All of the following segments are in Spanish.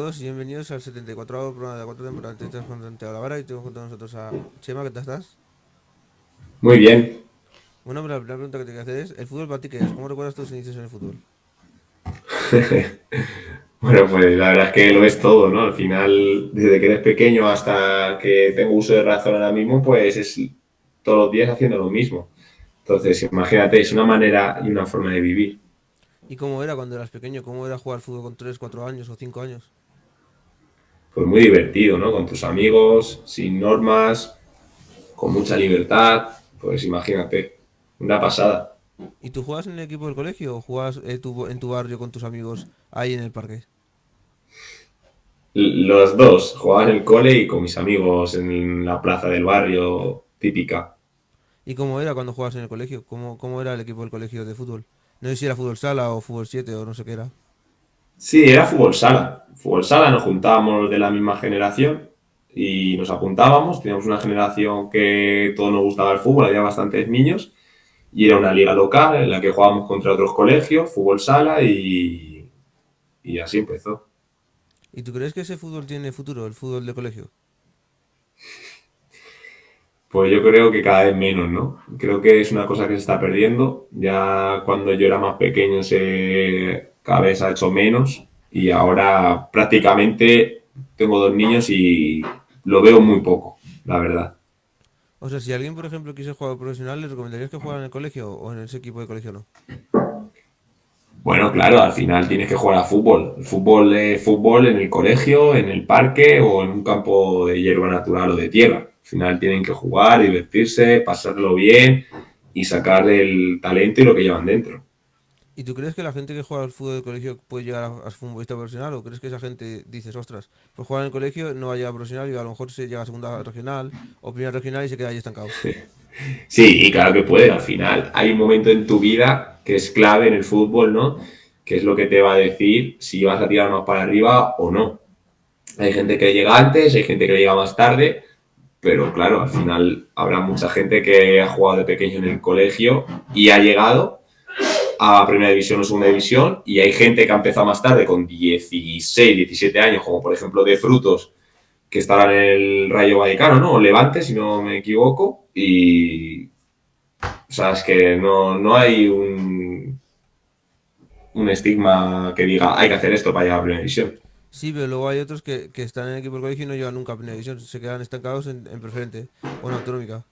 todos y bienvenidos al 74º programa de la cuarta temporada de Test con Santiago Lavara y tengo junto a nosotros a Chema, ¿qué tal estás? Muy bien. Bueno, hombre, la primera pregunta que te quiero hacer es, ¿el fútbol para ti qué es? ¿Cómo recuerdas tus inicios en el fútbol? Bueno, pues la verdad es que lo es todo, ¿no? Al final, desde que eres pequeño hasta que tengo uso de razón ahora mismo, pues es todos los días haciendo lo mismo. Entonces, imagínate, es una manera y una forma de vivir. ¿Y cómo era cuando eras pequeño? ¿Cómo era jugar fútbol con 3, 4 años o 5 años? Pues muy divertido, ¿no? Con tus amigos, sin normas, con mucha libertad. Pues imagínate, una pasada. ¿Y tú jugabas en el equipo del colegio o jugabas en tu barrio con tus amigos ahí en el parque? Los dos, jugaba en el cole y con mis amigos en la plaza del barrio típica. ¿Y cómo era cuando jugabas en el colegio? ¿Cómo era el equipo del colegio de fútbol? No sé si era fútbol sala o fútbol 7 o no sé qué era. Sí, era fútbol sala. Fútbol sala, nos juntábamos los de la misma generación y nos apuntábamos. Teníamos una generación que todos nos gustaba el fútbol, había bastantes niños y era una liga local en la que jugábamos contra otros colegios, fútbol sala y así empezó. ¿Y tú crees que ese fútbol tiene futuro, el fútbol de colegio? Pues yo creo que cada vez menos, ¿no? Creo que es una cosa que se está perdiendo. Ya cuando yo era más pequeño cada vez ha hecho menos y ahora prácticamente tengo dos niños y lo veo muy poco, la verdad. O sea, si alguien, por ejemplo, quisiera jugar profesional, ¿le recomendarías que jugara en el colegio o en ese equipo de colegio no? Bueno, claro, al final tienes que jugar a fútbol. Fútbol es fútbol en el colegio, en el parque o en un campo de hierba natural o de tierra. Al final tienen que jugar, divertirse, pasarlo bien y sacar el talento y lo que llevan dentro. ¿Y tú crees que la gente que juega al fútbol de colegio puede llegar a futbolista profesional o crees que esa gente dices, ostras, pues jugar en el colegio no va a llegar a profesional y a lo mejor se llega a segunda regional o primera regional y se queda ahí estancado? Sí, y claro que puede. Al final hay un momento en tu vida que es clave en el fútbol, ¿no? Que es lo que te va a decir si vas a tirar más para arriba o no. Hay gente que llega antes, hay gente que llega más tarde, pero claro, al final habrá mucha gente que ha jugado de pequeño en el colegio y ha llegado a primera división o segunda división y hay gente que ha empezado más tarde con 16, 17 años, como por ejemplo de Frutos, que estará en el Rayo Vallecano, ¿no? O Levante, si no me equivoco, y o sea, es que no hay un estigma que diga hay que hacer esto para llegar a primera división. Sí, pero luego hay otros que están en el equipo del colegio y no llegan nunca a primera división, se quedan estancados en preferente o en autonómica.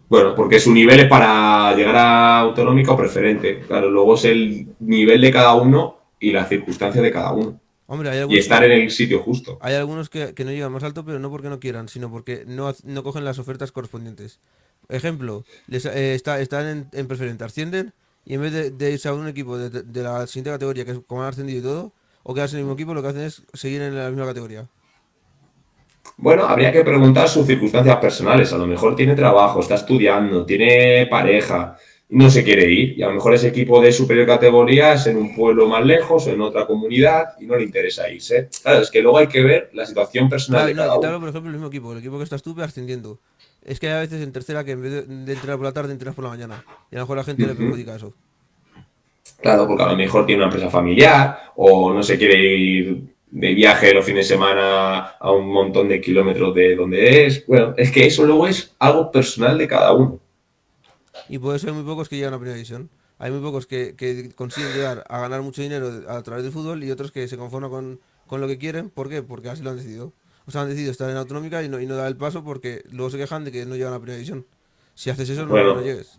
Bueno, porque su nivel es para llegar a autonómica o preferente. Claro, luego es el nivel de cada uno y las circunstancias de cada uno. Hombre, Y estar en el sitio justo. hay algunos que no llegan más alto, pero no porque no quieran, sino porque no cogen las ofertas correspondientes. Ejemplo, están en preferente, ascienden y en vez de irse a un equipo de la siguiente categoría, que es como han ascendido y todo, o quedarse en el mismo equipo, lo que hacen es seguir en la misma categoría. Bueno, habría que preguntar sus circunstancias personales. A lo mejor tiene trabajo, está estudiando, tiene pareja y no se quiere ir. Y a lo mejor ese equipo de superior categoría es en un pueblo más lejos o en otra comunidad y no le interesa irse. Claro, es que luego hay que ver la situación personal Claro, de no, cada yo te uno. hablo, por ejemplo, del mismo equipo, el equipo que estás tú, pero ascendiendo. Es que hay a veces en tercera que en vez de entrenar por la tarde, entrenas por la mañana. Y a lo mejor a la gente le perjudica eso. Claro, porque a lo mejor tiene una empresa familiar o no se quiere ir de viaje los fines de semana a un montón de kilómetros de donde es. Bueno, es que eso luego es algo personal de cada uno. Y por eso hay muy pocos que llegan a primera división. Hay muy pocos que consiguen llegar a ganar mucho dinero a través del fútbol y otros que se conforman con lo que quieren. ¿Por qué? Porque así lo han decidido. O sea, han decidido estar en autonómica y no dar el paso porque luego se quejan de que no llegan a primera división. Si haces eso, no Bueno, llegues.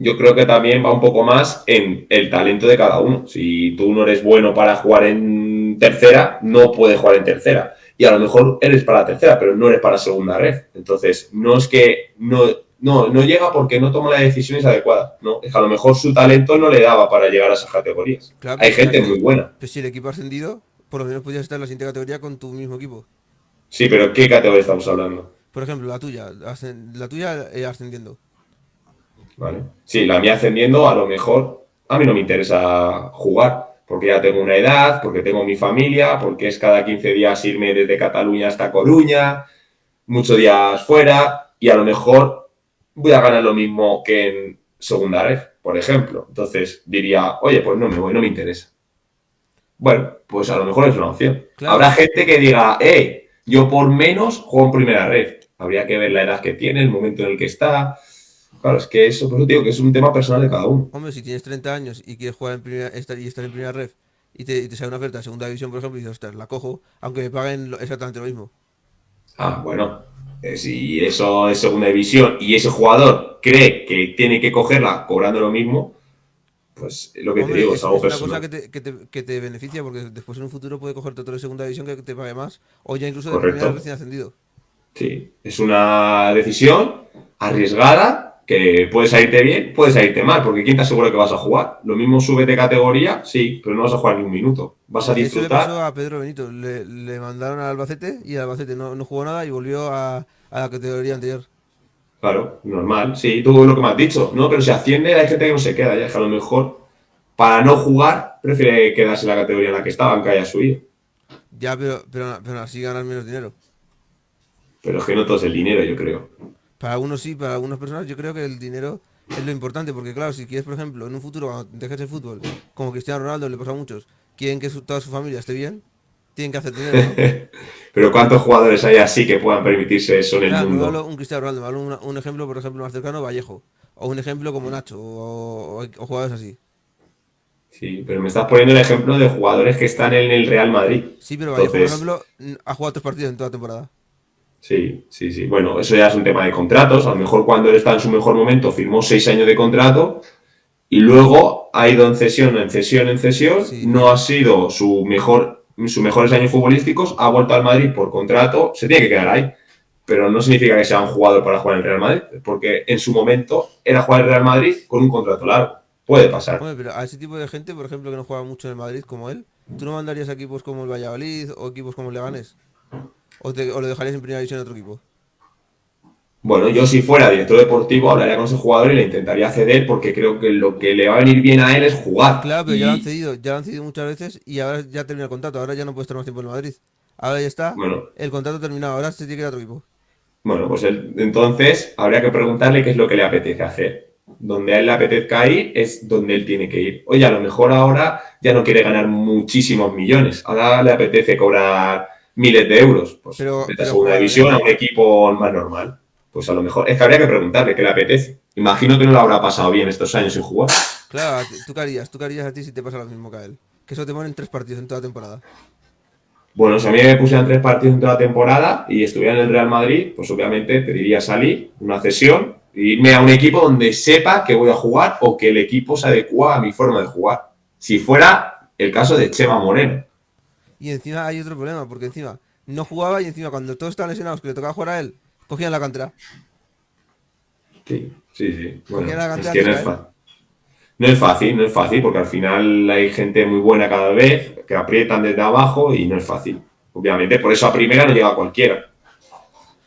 yo creo que también va un poco más en el talento de cada uno. Si tú no eres bueno para jugar en tercera, no puedes jugar en tercera. Y a lo mejor eres para tercera, pero no eres para segunda red. Entonces, no es que no llega porque no toma las decisiones adecuadas. No, es que a lo mejor su talento no le daba para llegar a esas categorías. Claro, Hay gente muy buena. pues si el equipo ha ascendido, por lo menos podrías estar en la siguiente categoría con tu mismo equipo. Sí, pero ¿qué categoría estamos hablando? Por ejemplo, la tuya ascendiendo. ¿Vale? Sí, la mía ascendiendo, a lo mejor a mí no me interesa jugar, porque ya tengo una edad, porque tengo mi familia, porque es cada 15 días irme desde Cataluña hasta Coruña, muchos días fuera, y a lo mejor voy a ganar lo mismo que en segunda red, por ejemplo. Entonces diría, oye, pues no me voy, no me interesa. Bueno, pues a lo mejor es una opción. Claro, Habrá gente que diga, yo por menos juego en primera red. Habría que ver la edad que tiene, el momento en el que está. Claro, es que eso, por eso digo que es un tema personal de cada uno. hombre, si tienes 30 años y quieres jugar en primera, y estar en primera ref y te sale una oferta de segunda división, por ejemplo, y dices, ostras, la cojo, aunque me paguen exactamente lo mismo. Ah, bueno, si eso es segunda división y ese jugador cree que tiene que cogerla cobrando lo mismo, pues lo que te Hombre, digo, es algo es una cosa personal. que te beneficia porque después en un futuro puede cogerte otro de segunda división que te pague más o ya incluso de primera Correcto. recién ascendido. Sí, es una decisión arriesgada que puede salirte bien, puede salirte mal, porque ¿quién te asegura que vas a jugar? Lo mismo sube de categoría, sí, pero no vas a jugar ni un minuto. Vas a Eso le pasó disfrutar, a Pedro Benito. Le mandaron al Albacete y el Albacete no jugó nada y volvió a la categoría anterior. claro, normal, sí, tú lo que me has dicho, ¿no? Pero si asciende hay gente que no se queda, ya es que a lo mejor para no jugar prefiere quedarse en la categoría en la que estaba, aunque haya subido. Ya, pero así ganas menos dinero. Pero es que no todo es el dinero, yo creo. Para algunos sí, para algunas personas yo creo que el dinero es lo importante, porque claro, si quieres, por ejemplo, en un futuro, cuando dejes el fútbol, como Cristiano Ronaldo le pasa a muchos, quieren que toda su familia esté bien, tienen que hacer dinero, ¿no? Pero ¿cuántos jugadores hay así que puedan permitirse eso en el Claro, no me hablo mundo? un Cristiano Ronaldo, me hablo un ejemplo, por ejemplo, más cercano, Vallejo. O un ejemplo como Nacho, o jugadores así. Sí, pero me estás poniendo el ejemplo de jugadores que están en el Real Madrid. Sí, pero Vallejo, por Entonces, ejemplo, ha jugado 3 partidos en toda la temporada. sí, sí, sí. Bueno, eso ya es un tema de contratos. A lo mejor cuando él está en su mejor momento firmó 6 años de contrato y luego ha ido en cesión, en cesión, en cesión. Sí, No ha sido sus mejores años futbolísticos. Ha vuelto al Madrid por contrato. Se tiene que quedar ahí. Pero no significa que sea un jugador para jugar en el Real Madrid, porque en su momento era jugar en el Real Madrid con un contrato largo. Puede pasar. hombre, pero a ese tipo de gente, por ejemplo, que no juega mucho en el Madrid como él, ¿tú no mandarías a equipos como el Valladolid o equipos como el Leganés? ¿O lo dejarías en primera división en otro equipo? Bueno, yo si fuera director deportivo hablaría con ese jugador y le intentaría ceder porque creo que lo que le va a venir bien a él es jugar. Claro, pero Y ya lo han cedido muchas veces y ahora ya termina el contrato, ahora ya no puede estar más tiempo en el Madrid. Ahora ya está, bueno, el contrato terminado, ahora se tiene que ir a otro equipo. pues entonces habría que preguntarle qué es lo que le apetece hacer. Donde a él le apetezca ir es donde él tiene que ir. Oye, a lo mejor ahora ya no quiere ganar muchísimos millones. Ahora le apetece cobrar miles de euros. Pues vete a Pero segunda jugar a división, a bien. un equipo más normal. Pues a lo mejor es que habría que preguntarle qué le apetece. Imagino que no lo habrá pasado bien estos años sin jugar. Claro, ¿tú qué harías? ¿Tú qué harías a ti si te pasa lo mismo que a él? Que eso te ponen 3 partidos en toda temporada. Bueno, si a mí me pusieran 3 partidos en toda la temporada y estuviera en el Real Madrid, pues obviamente pediría salir, una cesión, e irme a un equipo donde sepa que voy a jugar o que el equipo se adecua a mi forma de jugar. Si fuera el caso de Chema Moreno. Y encima hay otro problema, porque encima no jugaba y encima cuando todos estaban lesionados que le tocaba jugar a él, cogían la cantera. Sí, sí, sí. Cogían Bueno, la es cantera que antes que a él. no es fácil, porque al final hay gente muy buena cada vez que aprietan desde abajo y no es fácil. Obviamente, por eso a primera no llega cualquiera.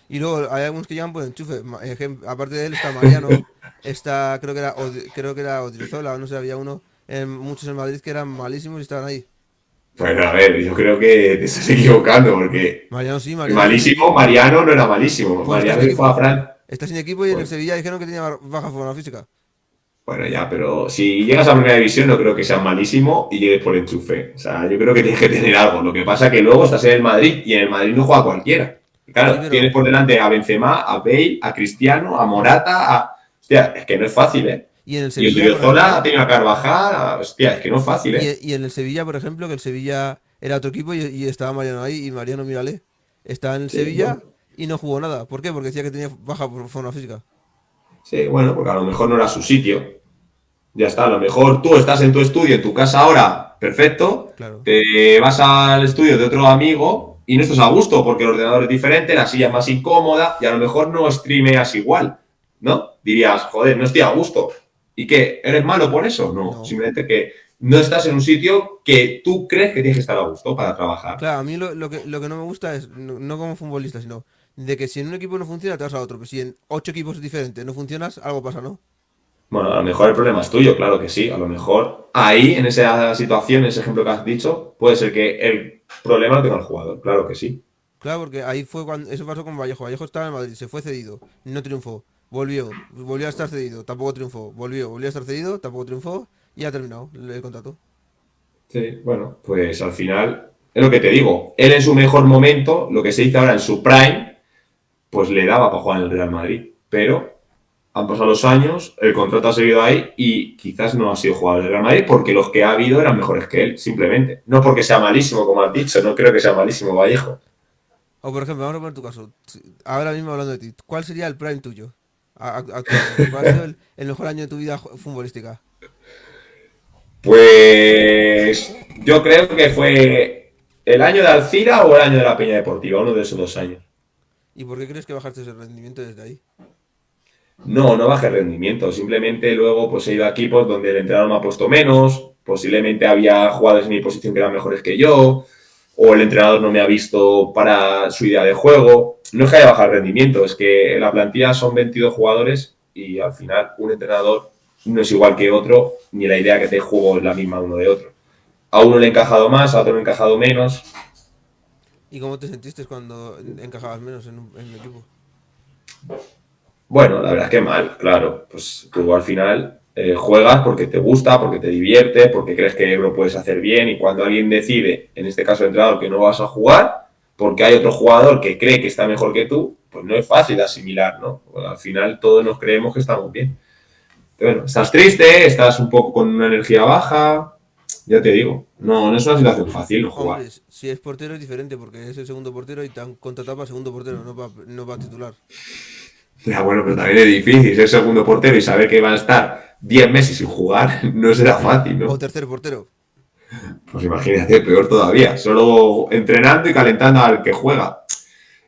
Y luego hay algunos que llegan por enchufe. Aparte de él está Mariano, está, creo que era Odriozola, no sé, había muchos en Madrid que eran malísimos y estaban ahí. Bueno, a ver, yo creo que te estás equivocando, porque Mariano está sin malísimo, equipo. Mariano no era malísimo. Pues está Mariano sin que fue a equipo. Francia. Está sin equipo y en el Bueno, Sevilla dijeron que tenía baja forma física. bueno, ya, pero si llegas a primera división no creo que sea malísimo y llegues por enchufe. O sea, yo creo que tienes que tener algo. Lo que pasa es que luego estás en el Madrid y en el Madrid no juega cualquiera. Y Sí, claro, tienes pero... por delante a Benzema, a Bale, a Cristiano, a Morata, a... Hostia, es que no es fácil, ¿eh? Y en el Y Sevilla, por Odriozola ha ejemplo... tenido a Carvajal, hostia, es que no es fácil, ¿eh? Y en el Sevilla, por ejemplo, que el Sevilla era otro equipo y estaba Mariano ahí y Mariano, mírale, está en el Sí, bueno. Sevilla y no jugó nada. ¿Por qué? Porque decía que tenía baja forma física. Sí, bueno, porque a lo mejor no era su sitio. Ya está, a lo mejor tú estás en tu estudio, en tu casa ahora, perfecto, Claro. te vas al estudio de otro amigo y no estás a gusto porque el ordenador es diferente, la silla es más incómoda y a lo mejor no streameas igual, ¿no? Dirías, joder, no estoy a gusto. ¿Y qué? ¿Eres malo por eso? No, No. simplemente que no estás en un sitio que tú crees que tienes que estar a gusto para trabajar. Claro, a mí lo que no me gusta es, no como futbolista, sino de que si en un equipo no funciona, te vas a otro. Pero si en 8 equipos diferentes no funcionas, algo pasa, ¿no? Bueno, a lo mejor el problema es tuyo, claro que sí. A lo mejor ahí, en esa situación, en ese ejemplo que has dicho, puede ser que el problema lo tenga el jugador, claro que sí. Claro, porque ahí fue cuando eso pasó con Vallejo. Vallejo estaba en Madrid, se fue cedido, no triunfó. Volvió a estar cedido, tampoco triunfó. Volvió a estar cedido, tampoco triunfó y ha terminado el contrato. Sí, bueno, pues al final es lo que te digo. Él en su mejor momento, lo que se dice ahora en su prime, pues le daba para jugar en el Real Madrid. Pero han pasado los años, el contrato ha seguido ahí y quizás no ha sido jugador del Real Madrid porque los que ha habido eran mejores que él, simplemente. No porque sea malísimo, como has dicho, no creo que sea malísimo Vallejo. O por ejemplo, vamos a poner tu caso. Ahora mismo hablando de ti, ¿cuál sería el prime tuyo actualmente? ¿Cuál ha sido el mejor año de tu vida futbolística? Pues yo creo que fue el año de Alcira o el año de la Peña Deportiva, uno de esos 2 años. ¿Y por qué crees que bajaste ese rendimiento desde ahí? No, no bajé rendimiento, simplemente luego pues he ido a equipos donde el entrenador me ha puesto menos, posiblemente había jugadores en mi posición que eran mejores que yo, o el entrenador no me ha visto para su idea de juego. No es que haya bajado el rendimiento, es que en la plantilla son 22 jugadores y al final un entrenador no es igual que otro, ni la idea que te juego es la misma uno de otro. A uno le he encajado más, a otro le he encajado menos. ¿Y cómo te sentiste cuando encajabas menos en un equipo? Bueno, la verdad es que mal, claro. Pues tú al final juegas porque te gusta, porque te divierte, porque crees que lo puedes hacer bien y cuando alguien decide, en este caso el entrenador, que no vas a jugar, porque hay otro jugador que cree que está mejor que tú, pues no es fácil asimilar, ¿no? Bueno, al final todos nos creemos que estamos bien. Pero bueno, estás triste, estás un poco con una energía baja, ya te digo, no, no es una situación fácil no jugar. Hombre, si es portero es diferente porque es el segundo portero y te han contratado para segundo portero, no para titular. Ya, bueno, pero también es difícil ser segundo portero y saber que van a estar 10 meses sin jugar, no será fácil, O ¿no? tercer portero. Pues imagínate, peor todavía, solo entrenando y calentando al que juega.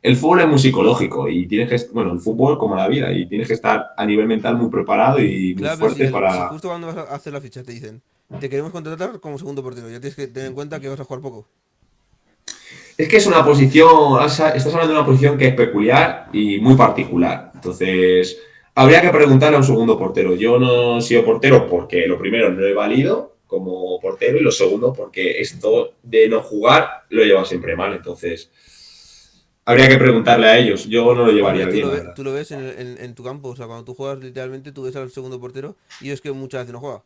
El fútbol es muy psicológico y tienes que, bueno, el fútbol como la vida, y tienes que estar a nivel mental muy preparado y muy Claro, pero fuerte si para... justo cuando vas a hacer la ficha te dicen, te queremos contratar como segundo portero, ya tienes que tener en cuenta que vas a jugar poco. Es que es una posición, estás hablando de una posición que es peculiar y muy particular. Entonces, habría que preguntarle a un segundo portero. Yo no he sido portero porque lo primero no he valido como portero y lo segundo porque esto de no jugar lo he llevado siempre mal. Entonces, habría que preguntarle a ellos. Yo no lo Hombre, llevaría bien, la verdad. tú lo ves en tu campo, o sea, cuando tú juegas literalmente tú ves al segundo portero y es que muchas veces no juega.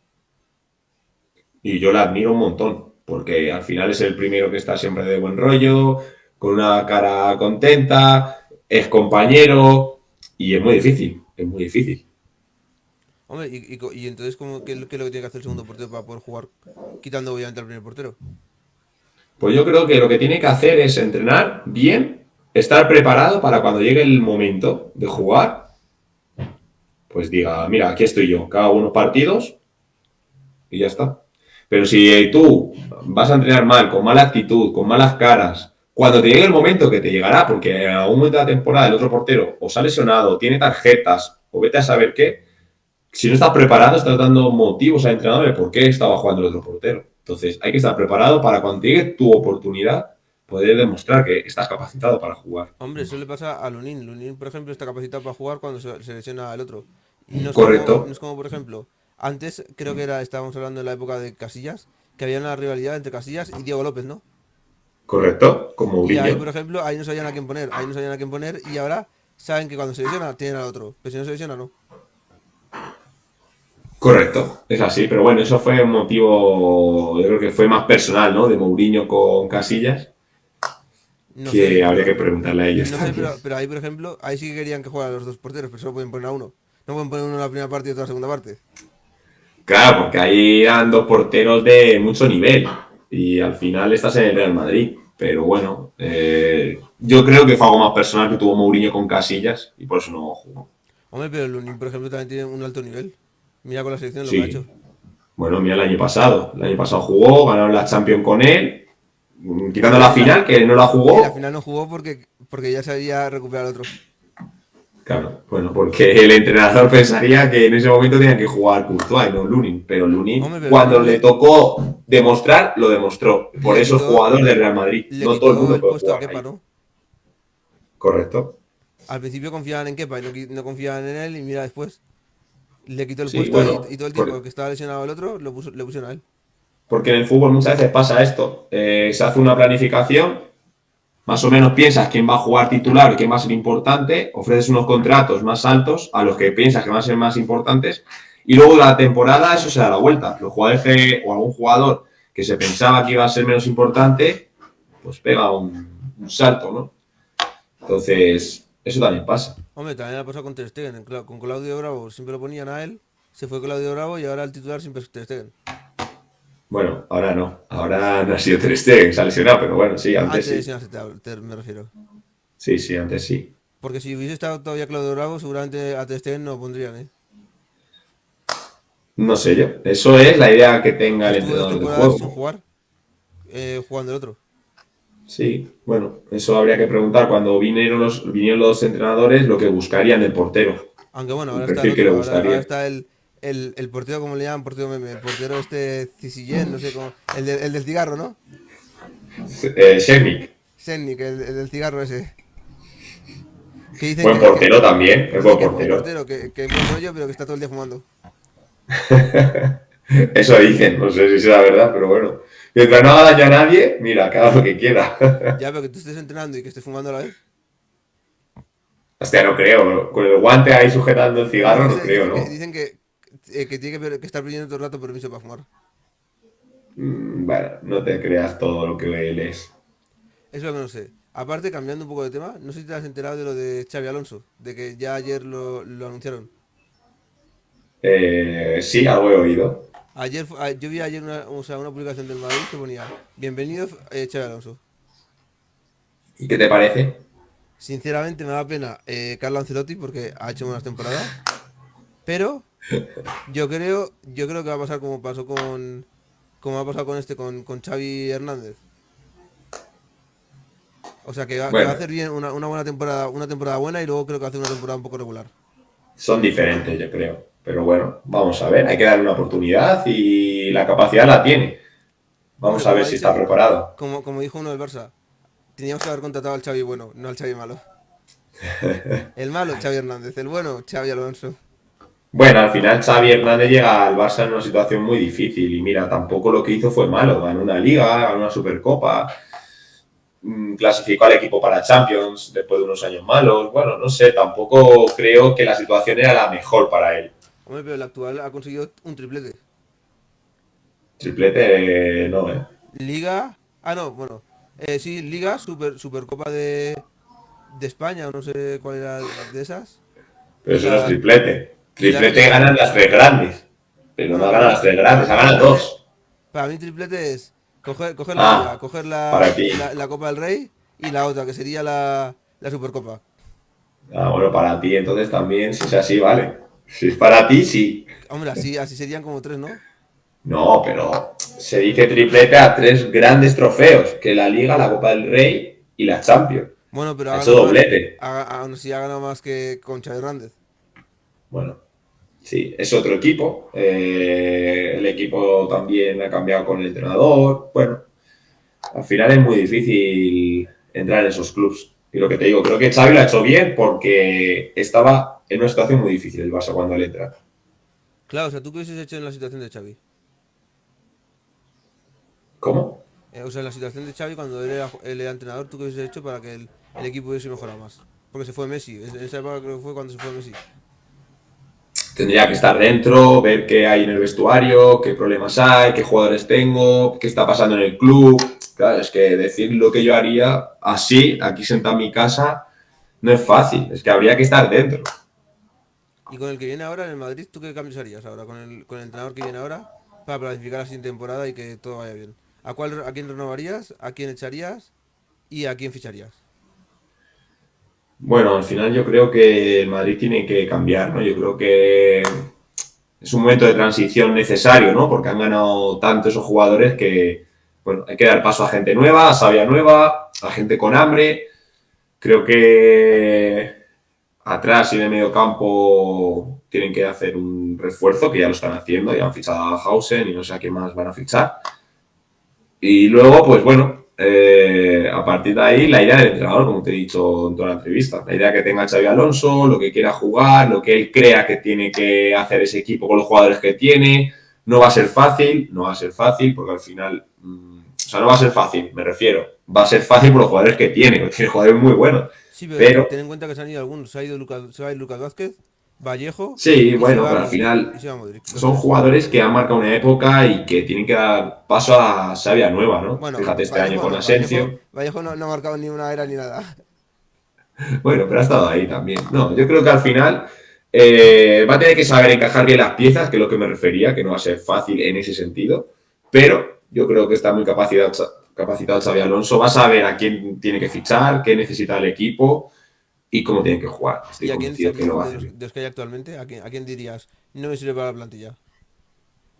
Y yo la admiro un montón, porque al final es el primero que está siempre de buen rollo, con una cara contenta, es compañero, y es muy difícil, es muy difícil. Hombre, y entonces, ¿qué es lo que tiene que hacer el segundo portero para poder jugar quitando obviamente al primer portero? Pues yo creo que lo que tiene que hacer es entrenar bien, estar preparado para cuando llegue el momento de jugar, pues diga, mira, aquí estoy yo, que hago unos partidos y ya está. Pero si tú vas a entrenar mal, con mala actitud, con malas caras, cuando te llegue el momento que te llegará, porque en algún momento de la temporada el otro portero o se ha lesionado, o tiene tarjetas, o vete a saber qué, si no estás preparado, estás dando motivos al entrenador de por qué estaba jugando el otro portero. Entonces, hay que estar preparado para cuando llegue tu oportunidad, poder demostrar que estás capacitado para jugar. Hombre, eso le pasa a Lunin. Lunin, por ejemplo, está capacitado para jugar cuando se lesiona al otro. Y no Correcto, es como, por ejemplo, antes creo que estábamos hablando en la época de Casillas, que había una rivalidad entre Casillas y Diego López, ¿no? correcto, con Y ahí, Mourinho. por ejemplo, ahí no sabían a quién poner, ahí no sabían a quién poner y ahora saben que cuando se lesiona tienen al otro, pero si no se lesiona, no. Correcto, es así, pero bueno, eso fue un motivo, yo creo que fue más personal, ¿no? De Mourinho con Casillas, No sé, que habría pero que preguntarle a ellos no sé, también. pero ahí, por ejemplo, ahí sí que querían que jugaran los dos porteros, pero solo pueden poner a uno. No pueden poner uno en la primera parte y otro en la segunda parte. Claro, porque ahí eran dos porteros de mucho nivel y al final estás en el Real Madrid. Pero bueno, yo creo que fue algo más personal que tuvo Mourinho con Casillas y por eso no jugó. Hombre, pero Lunin, por ejemplo, también tiene un alto nivel. Mira con la selección lo que ha Sí, hecho. bueno, mira el año pasado jugó, ganaron la Champions con él, quitando Bueno, la final que no la en la jugó. final no jugó porque ya se había recuperado el otro. Claro, bueno, porque el entrenador pensaría que en ese momento tenían que jugar Courtois y no Lunin, pero Lunin Hombre, pero cuando Lunin le tocó demostrar, lo demostró. Por le eso es quitó, jugador del Real Madrid. le No todo el quitó mundo el puede puesto a jugar Kepa, ahí. ¿no? Correcto. Al principio confiaban en Kepa y no confiaban en él y mira después. Le quitó el Sí, puesto bueno, y todo el tiempo que estaba lesionado el otro le pusieron a él. porque en el fútbol muchas veces pasa esto. Se hace una planificación, más o menos piensas quién va a jugar titular y quién va a ser importante, ofreces unos contratos más altos a los que piensas que van a ser más importantes y luego de la temporada eso se da la vuelta. Los jugadores o algún jugador que se pensaba que iba a ser menos importante, pues pega un salto, ¿no? Entonces, eso también pasa. Hombre, también ha pasado con Ter Stegen, con Claudio Bravo, siempre lo ponían a él, se fue Claudio Bravo y ahora el titular siempre es Ter Stegen. Bueno, ahora no. Ahora no ha sido Ter Stegen, se ha lesionado, pero bueno, sí, antes Antes de sí. lesionarse, me refiero. Sí, sí, antes sí. Porque si hubiese estado todavía Claudio Bravo, seguramente a Ter Stegen no lo pondrían, ¿eh? No sé yo. Eso es la idea que tenga el Estuvo dos entrenador de temporadas sin juego. jugar, jugando el otro. Sí, bueno, eso habría que preguntar cuando vinieron los entrenadores lo que buscarían del portero, Aunque bueno, el ahora está el perfil que le otro, ahora gustaría. está el portero, como le llaman, portero meme, el portero este Cisillén, no sé cómo, el del cigarro, ¿no? Shenik, Sennik, el del cigarro ese. Que dicen buen portero también, es dicen buen que es buen portero. portero, que es buen rollo, pero que está todo el día fumando. Eso dicen, no sé si será verdad, pero bueno. Mientras no haga daño a nadie, mira, que haga lo que quiera. Ya, pero que tú estés entrenando y que estés fumando a la vez. Hostia, no creo. Con el guante ahí sujetando el No, cigarro, no no sé, creo, ¿no? dicen que tiene que estar pidiendo todo el rato permiso para fumar. Bueno, no te creas todo lo que lees. Eso es lo que no sé. Aparte, cambiando un poco de tema, no sé si te has enterado de lo de Xavi Alonso, de que ya ayer lo anunciaron. Sí, algo he oído. Yo vi ayer o sea, una publicación del Madrid que ponía, bienvenido Xavi Alonso. ¿Y qué te parece? Sinceramente me da pena Carlo Ancelotti porque ha hecho buenas temporadas, pero yo creo que va a pasar como ha pasado con con Xavi Hernández. O sea, que va a Bueno, hacer bien una buena temporada, una temporada buena y luego creo que va a hacer una temporada un poco regular. son diferentes, yo creo. Pero bueno, vamos a ver, hay que darle una oportunidad y la capacidad la tiene. Hombre, Vamos a como ver ha si está dicho, preparado. como dijo uno del Barça, teníamos que haber contratado al Xavi bueno, no al Xavi malo. El malo, Xavi Hernández, el bueno, Xavi Alonso. Bueno, al final Xavi Hernández llega al Barça en una situación muy difícil y mira, tampoco lo que hizo fue malo. Ganó una liga, ganó una supercopa, clasificó al equipo para Champions después de unos años malos. Bueno, no sé, tampoco creo que la situación era la mejor para él. Hombre, pero el actual ha conseguido un triplete. Triplete, no, ¿eh? Liga, no, bueno, sí, Liga, Supercopa de España, o no sé cuál era de esas. Pero Y eso no es la, triplete. y la, y Triplete la, ganan las tres grandes. Pero bueno, no ha ganado las tres grandes, ha ganado dos. para mí triplete es coger la Liga, Ah, coger para ti. la Copa del Rey y la otra, que sería la Supercopa. Ah, bueno, para ti entonces también, si es así, vale. Si es para ti, sí. Hombre, así serían como tres, ¿no? No, pero se dice triplete a tres grandes trofeos, que la Liga, la Copa del Rey y la Champions. Bueno, pero ha Ha hecho ganado más, doblete. aún así ha ganado más que con Xavi Hernández. Bueno, sí, es otro equipo. El equipo también ha cambiado con el entrenador. Bueno, al final es muy difícil entrar en esos clubs. Y lo que te digo, creo que Xavi lo ha hecho bien porque estaba en una situación muy difícil el Barça cuando él entra. Claro, o sea, ¿tú qué hubieses hecho en la situación de Xavi? ¿Cómo? O sea, en la situación de Xavi cuando él era entrenador, ¿tú qué hubieses hecho para que el equipo hubiese mejorado más? Porque se fue Messi, en esa época creo que fue cuando se fue Messi. Tendría que estar dentro, ver qué hay en el vestuario, qué problemas hay, qué jugadores tengo, qué está pasando en el club. Claro, es que decir lo que yo haría así, aquí sentado en mi casa, no es fácil. Es que habría que estar dentro. Y con el que viene ahora en el Madrid, ¿tú qué cambios harías ahora? Con el entrenador que viene ahora para planificar la siguiente temporada y que todo vaya bien. ¿A quién renovarías? ¿A quién echarías? ¿Y a quién ficharías? Bueno, al final yo creo que el Madrid tiene que cambiar, ¿no? Yo creo que es un momento de transición necesario, ¿no? Porque han ganado tanto esos jugadores que, bueno, hay que dar paso a gente nueva, a savia nueva, a gente con hambre. Creo que atrás y en el medio campo tienen que hacer un refuerzo, que ya lo están haciendo, ya han fichado a Hausen y no sé a quién más van a fichar. Y luego, pues bueno, a partir de ahí, la idea del entrenador, como te he dicho en toda la entrevista, la idea que tenga Xavi Alonso, lo que quiera jugar, lo que él crea que tiene que hacer ese equipo con los jugadores que tiene. No va a ser fácil, no va a ser fácil, porque al final, o sea, no va a ser fácil, me refiero. Va a ser fácil por los jugadores que tiene, porque tiene jugadores muy buenos. Sí, pero Pero ten en cuenta que se han ido algunos. Se va a ir Lucas Vázquez, Vallejo Sí, y se bueno, va pero al Modric. Y final se va Modric, los son tres. jugadores que han marcado una época y que tienen que dar paso a savia nueva, ¿no? Bueno, Fíjate este año Vallejo con no, Vallejo, Asensio. Vallejo no, no ha marcado ni una era ni nada. Bueno, pero ha estado ahí también. No, yo creo que al final va a tener que saber encajar bien las piezas, que es lo que me refería, que no va a ser fácil en ese sentido. Pero yo creo que está muy capacitado Xabi Alonso. Va a saber a quién tiene que fichar, qué necesita el equipo y cómo tiene que jugar. Estoy ¿Y convencido que lo va a hacer de bien. los que hay actualmente, a quién dirías, no me sirve para la plantilla?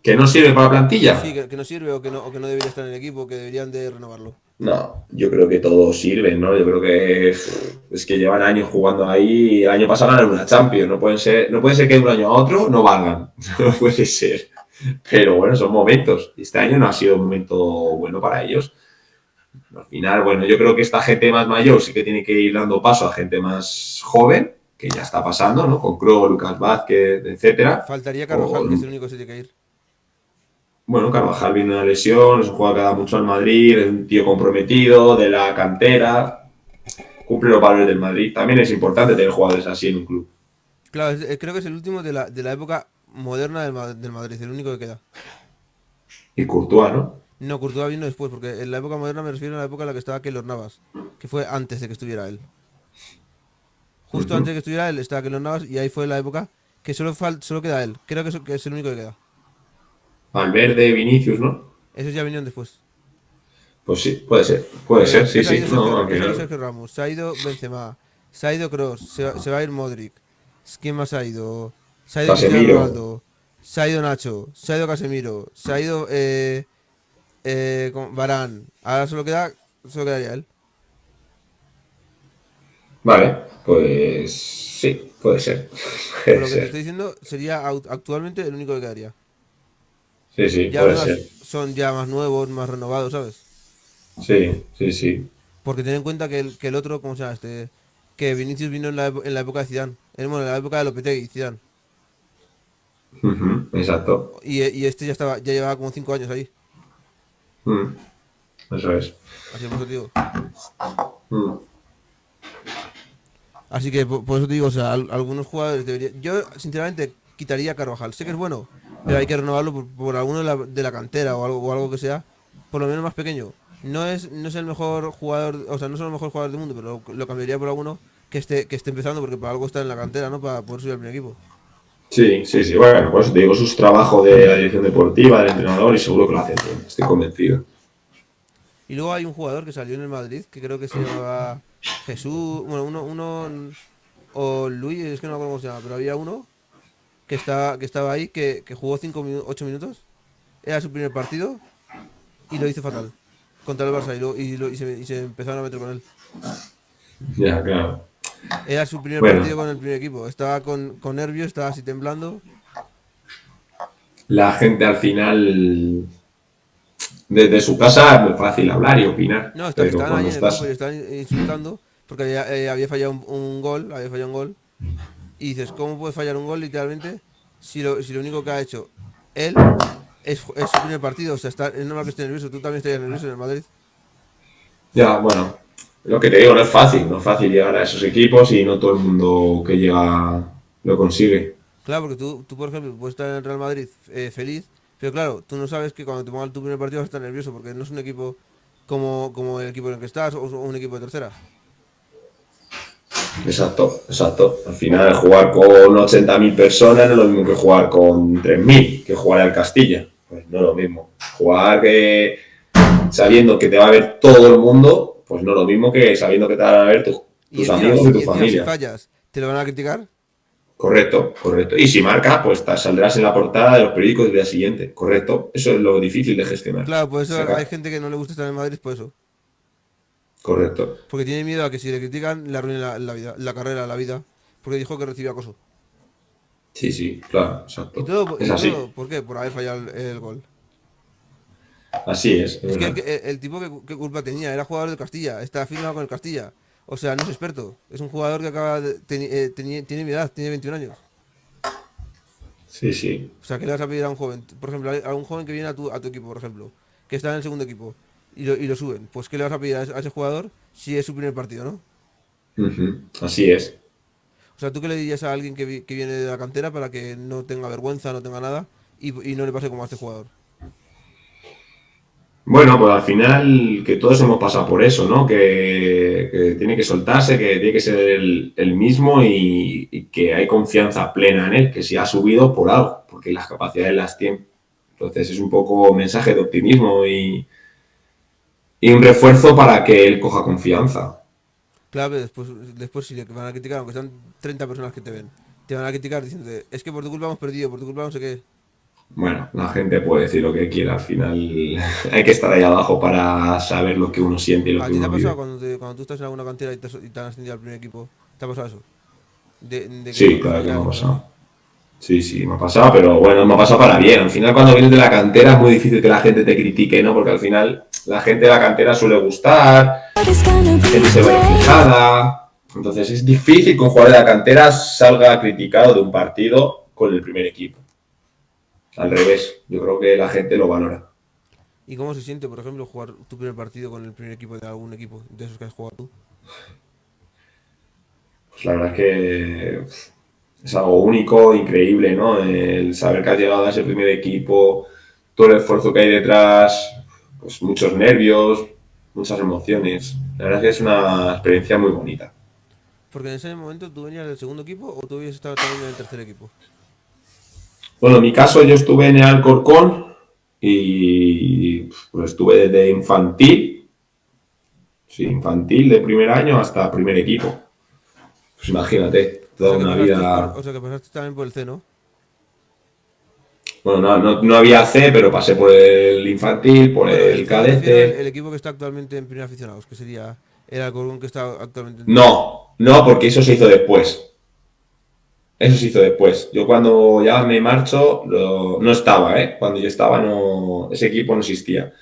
¿Que no sirve para la plantilla? Sí, que no sirve o que no debería estar en el equipo, que deberían de renovarlo. No, yo creo que todos sirven, ¿no? Yo creo que es que llevan años jugando ahí y el año pasado ganaron una Champions. No puede ser que de un año a otro no valgan. No puede ser. Pero bueno, son momentos. Este año no ha sido un momento bueno para ellos. Al final, bueno, yo creo que esta gente más mayor sí que tiene que ir dando paso a gente más joven, que ya está pasando, ¿no? Con Kroos, Lucas Vázquez, etcétera. Faltaría Carvajal, que es el O, único que se tiene que ir. bueno, Carvajal viene de una lesión, es un jugador que da mucho al Madrid, es un tío comprometido, de la cantera, cumple los valores del Madrid. También es importante tener jugadores así en un club. Claro, creo que es el último de la época moderna del Madrid, el único que queda. Y Courtois, ¿no? No, Courtois vino después, porque en la época moderna me refiero a la época en la que estaba Keylor Navas, que fue antes de que estuviera él. Justo antes de Uh-huh. que estuviera él estaba Keylor Navas y ahí fue la época que solo queda él. Creo que es el único que queda. Valverde, Vinicius, ¿no? Esos ya vinieron después. Pues sí, puede ser, Ya sí, sí. No, al Ya se ha ido final. Sergio Ramos, se ha ido Benzema, se ha ido Kroos, se va a ir Modric. ¿Quién más ha ido? Se ha ido Cristiano Casemiro. Ronaldo, se ha ido Nacho, se ha ido Casemiro, se ha ido Varane. Ahora solo quedaría él. Vale, pues sí, puede ser. Por Puede lo que te estoy ser. diciendo, sería actualmente el único que quedaría. Sí, sí, Ya los puede demás ser. son ya más nuevos, más renovados, ¿sabes? Sí, sí, sí. Porque ten en cuenta que el otro, ¿cómo se llama este? Que Vinicius vino en la época de Zidane. Bueno, en la época de Lopetegui y Zidane. Ujú, exacto. Y este ya llevaba como 5 años ahí. Mm, eso es. Así por eso te digo. Mm. Así que por eso te digo, o sea, algunos jugadores deberían. Yo, sinceramente, quitaría a Carvajal. Sé que es bueno, pero hay que renovarlo por alguno de la cantera o algo que sea, por lo menos más pequeño. No es el mejor jugador, o sea, no es el mejor jugador del mundo, pero lo cambiaría por alguno que esté empezando, porque para algo está en la cantera, ¿no? Para poder subir al primer equipo. Sí, sí, sí. Bueno, por eso te digo, eso es trabajo de la dirección deportiva, del entrenador y seguro que lo hacen bien. Estoy convencido. Y luego hay un jugador que salió en el Madrid, que creo que se llamaba Jesús, bueno, o Luis, es que no me acuerdo cómo se llama, pero había uno que estaba ahí, que jugó 8 minutos, era su primer partido y lo hizo fatal contra el Barça y se empezaron a meter con él. Ya, claro. Era su primer Bueno, partido con el primer equipo, estaba con nervios, estaba así temblando. la gente al final, desde su casa es muy fácil hablar y opinar, No, pero estaban ahí cuando en el campo y estás... estaban insultando porque había fallado un gol, había fallado un gol. Y dices, ¿cómo puede fallar un gol literalmente si lo único que ha hecho él es su primer partido? O sea, es normal que esté nervioso, tú también estarías nervioso en el Madrid. Ya, bueno, lo que te digo, no es fácil llegar a esos equipos y no todo el mundo que llega lo consigue. Claro, porque tú, por ejemplo, puedes estar en el Real Madrid feliz, pero claro, tú no sabes que cuando te pongan tu primer partido vas a estar nervioso, porque no es un equipo como el equipo en el que estás o un equipo de tercera. Exacto, exacto. Al final, jugar con 80.000 personas no es lo mismo que jugar con 3.000 que jugar al Castilla. Pues no es lo mismo. Jugar que sabiendo que te va a ver todo el mundo, pues no es lo mismo que sabiendo que te van a ver tus amigos y tu Y encima si familia. fallas, te lo van a criticar. Correcto, correcto. Y si marca, pues saldrás en la portada de los periódicos del día siguiente. Correcto. Eso es lo difícil de gestionar. Claro, por eso hay Sacar. gente que no le gusta estar en el Madrid por eso. Correcto. Porque tiene miedo a que si le critican le arruinen la vida, la carrera, la vida. Porque dijo que recibió acoso. Sí, sí, claro, exacto. Es Y así. todo, ¿por qué? Por haber fallado el gol. Así es Es que verdad. el tipo que culpa tenía, era jugador del Castilla, está firmado con el Castilla. O sea, no es experto, es un jugador que tiene mi edad, tiene 21 años. Sí, sí. O sea, ¿qué le vas a pedir a un joven? Por ejemplo, a un joven que viene a tu equipo, por ejemplo, que está en el segundo equipo y lo suben. Pues, ¿qué le vas a pedir a ese jugador si es su primer partido, no? Ujú, así es. O sea, ¿tú qué le dirías a alguien que viene de la cantera para que no tenga vergüenza, no tenga nada y no le pase como a este jugador? Bueno, pues al final que todos hemos pasado por eso, ¿no? Que tiene que soltarse, que tiene que ser el mismo y que hay confianza plena en él, que si ha subido por algo, porque las capacidades las tiene. Entonces es un poco mensaje de optimismo y un refuerzo para que él coja confianza. Claro, después si le van a criticar, aunque sean 30 personas que te ven, te van a criticar diciendo, es que por tu culpa hemos perdido, por tu culpa no sé qué. Bueno, la gente puede decir lo que quiera, al final hay que estar ahí abajo para saber lo que uno siente y lo ¿A que ti te ha uno pasado vive. cuando tú estás en alguna cantera y te han ascendido al primer equipo? ¿Te ha pasado eso? De que Sí, tu claro que familia me ha o cosas así. pasado. Sí, sí, me ha pasado, pero bueno, me ha pasado para bien. Al final, cuando vienes de la cantera es muy difícil que la gente te critique, ¿no? Porque al final la gente de la cantera suele gustar, la gente se ve fijada. Entonces es difícil que un jugador de la cantera salga criticado de un partido con el primer equipo. Al revés, yo creo que la gente lo valora. ¿Y cómo se siente, por ejemplo, jugar tu primer partido con el primer equipo de algún equipo de esos que has jugado tú? Pues la verdad es que es algo único, increíble, ¿no? El saber que has llegado a ese primer equipo, todo el esfuerzo que hay detrás, pues muchos nervios, muchas emociones. La verdad es que es una experiencia muy bonita. Porque en ese momento tú venías del segundo equipo o tú habías estado también en el tercer equipo. Bueno, en mi caso yo estuve en el Alcorcón y pues estuve desde infantil, sí, infantil de primer año hasta primer equipo. Pues imagínate, O toda sea que una pasaste, vida. o sea que pasaste también por el C, ¿no? Bueno, no había C, pero pasé por el infantil, por Bueno, el el C me refiero al cadete. el equipo que está actualmente en Primera Aficionados, que sería el Alcorcón que está actualmente en tercera. No, porque eso se hizo después. Eso se hizo después. Yo cuando ya me marcho, no estaba, ¿eh? Cuando yo estaba, no, ese equipo no existía.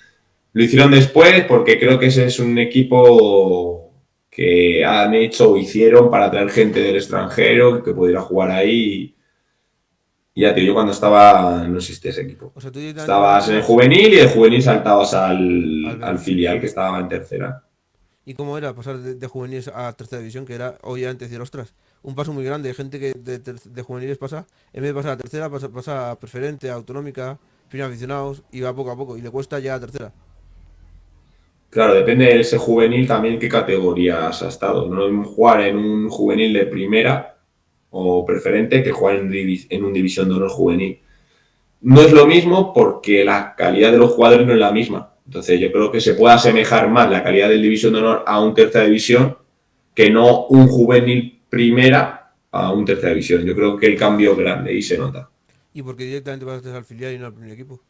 Lo hicieron después porque creo que ese es un equipo que han hecho o hicieron para traer gente del extranjero que pudiera jugar ahí. Y ya, tío, yo cuando estaba no existía ese equipo. O sea, tú directamente Estabas pasaste en el juvenil y del juvenil saltabas al al B. filial que estaba en tercera. ¿Y cómo era pasar de juveniles a tercera división? Que era, obviamente, decir, ostras, un paso muy grande. Hay gente que de juveniles pasa, en vez de pasar a tercera, pasa a preferente, a autonómica, primera aficionados, y va poco a poco. Y le cuesta ya a tercera. Claro, depende de ese juvenil también qué categorías ha estado. No es lo mismo jugar en un juvenil de primera o preferente que jugar en un división de honor juvenil. No es lo mismo porque la calidad de los jugadores no es la misma. Entonces yo creo que se puede asemejar más la calidad del división de honor a un tercera división que no un juvenil primera a un tercera división. Yo creo que el cambio es grande y se nota. Y porque directamente pasaste al filial y no al primer equipo.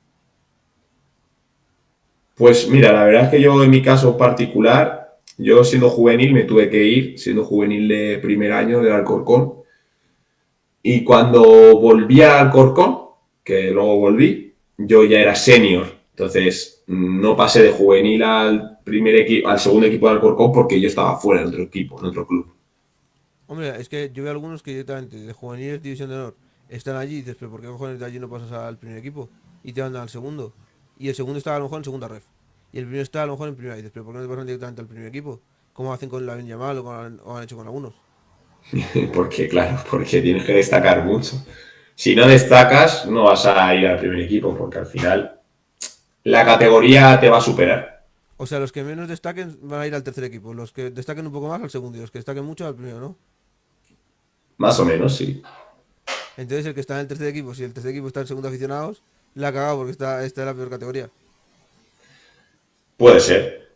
Pues mira, la verdad es que yo en mi caso particular, yo siendo juvenil me tuve que ir, siendo juvenil de primer año del Alcorcón. Y cuando volví al Alcorcón, que luego volví, yo ya era senior. Entonces no pasé de juvenil al primer equipo, al segundo equipo del Alcorcón porque yo estaba fuera en otro equipo, en otro club. Hombre, es que yo veo algunos que directamente de juveniles división de honor están allí y dices, pero ¿por qué cojones de allí no pasas al primer equipo? Y te mandan al segundo. Y el segundo está a lo mejor en segunda ref. Y el primero está a lo mejor en primera. Y dices, pero ¿por qué no te pasan directamente al primer equipo? Como hacen con la Yamal o han hecho con algunos. Porque, claro, porque tienes que destacar mucho. Si no destacas, no vas a ir al primer equipo porque al final la categoría te va a superar. O sea, los que menos destaquen van a ir al tercer equipo. Los que destaquen un poco más al segundo y los que destaquen mucho al primero, ¿no? Más o menos, sí. Entonces el que está en el tercer equipo, si el tercer equipo está en segundo aficionados, la ha cagado porque está en la peor categoría. Puede ser.